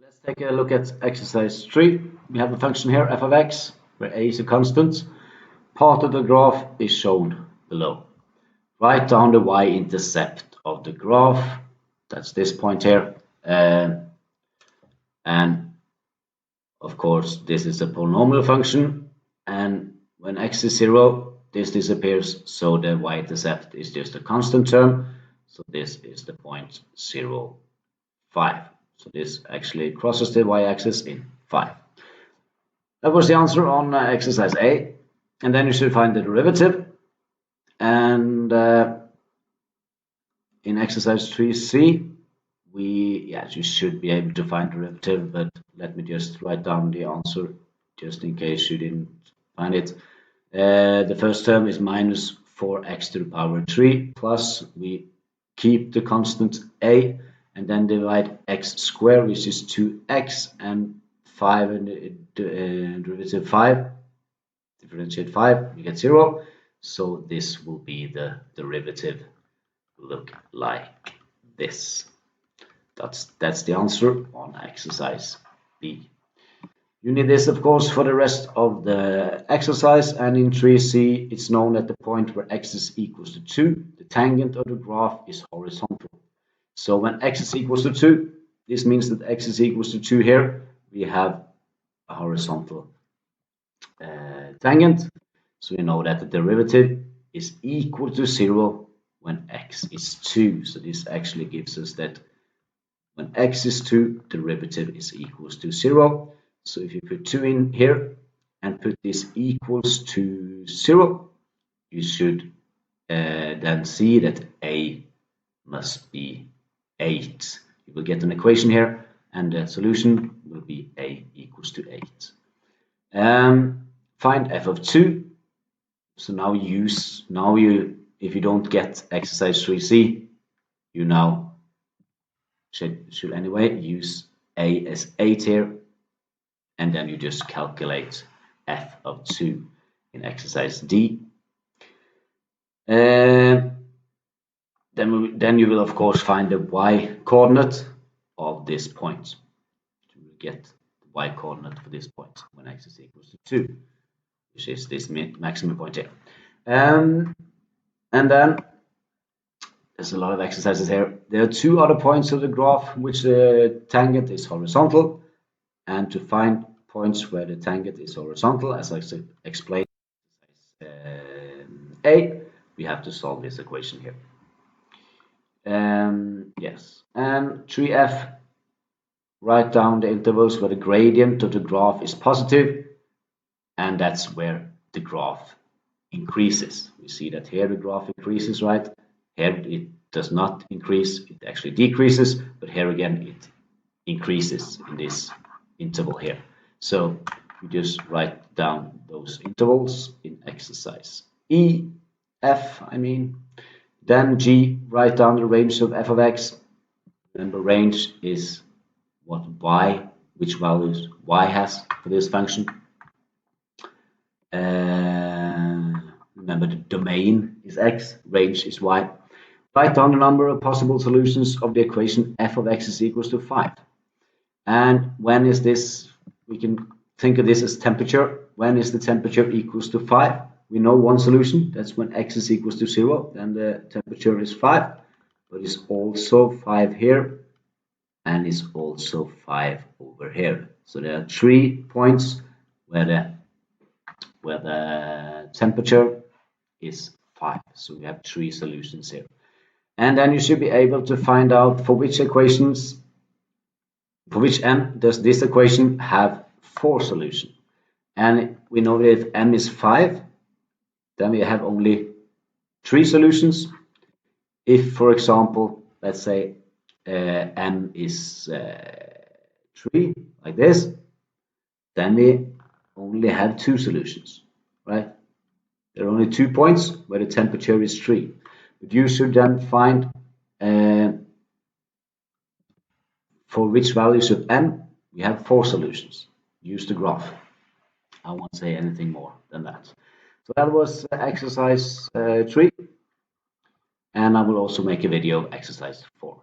Let's take a look at exercise 3. We have a function here, f of x, where a is a constant. Part of the graph is shown below. Write down the y-intercept of the graph. That's this point here. And of course, this is a polynomial function. And when x is 0, this disappears. So the y-intercept is just a constant term. So this is the point 0, 5. So this actually crosses the y-axis in 5. That was the answer on exercise A. And then you should find the derivative. And in exercise 3C, you should be able to find derivative, but let me just write down the answer just in case you didn't find it. The first term is minus 4x to the power 3 plus we keep the constant a and then divide x squared, which is 2x, and 5 and derivative 5, differentiate 5, you get 0. So this will be the derivative, look like this. That's the answer on exercise B. You need this, of course, for the rest of the exercise, and in 3C, it's known at the point where x is equals to 2, the tangent of the graph is horizontal. So when x is equals to 2, this means that x is equals to 2 here, we have a horizontal tangent. So we know that the derivative is equal to 0 when x is 2. So this actually gives us that when x is 2, derivative is equals to 0. So if you put 2 in here and put this equals to 0, you should then see that a must be 8. You will get an equation here, and the solution will be a equals to 8. Find f of 2. So now if you don't get exercise 3C, you now should anyway use a as 8 here, and then you just calculate f of 2 in exercise D. Then you will of course find the y-coordinate of this point. You will get the y-coordinate for this point when x is equals to 2, which is this maximum point here. And then there's a lot of exercises here. There are 2 other points of the graph which the tangent is horizontal, and to find points where the tangent is horizontal, as I explained A, we have to solve this equation here. Yes, and 3F, write down the intervals where the gradient of the graph is positive, and that's where the graph increases. We see that here the graph increases, right? Here it does not increase, it actually decreases, but here again it increases in this interval here. So you just write down those intervals in exercise F, Then G, write down the range of f of x. Remember, range is what which values y has for this function. Remember, the domain is x, range is y. Write down the number of possible solutions of the equation f of x is equals to 5. And when is this? We can think of this as temperature. When is the temperature equals to 5? We know one solution. That's when x is equals to 0. Then the temperature is 5. But it's also 5 here. And it's also 5 over here. So there are 3 points where the temperature is 5. So we have 3 solutions here. And then you should be able to find out for which m does this equation have 4 solutions. And we know that if m is 5, then we have only 3 solutions. If, for example, let's say m is 3, like this, then we only have 2 solutions, right? There are only 2 points where the temperature is 3. But you should then find for which values of m we have 4 solutions. Use the graph. I won't say anything more than that. So that was exercise 3, and I will also make a video of exercise 4.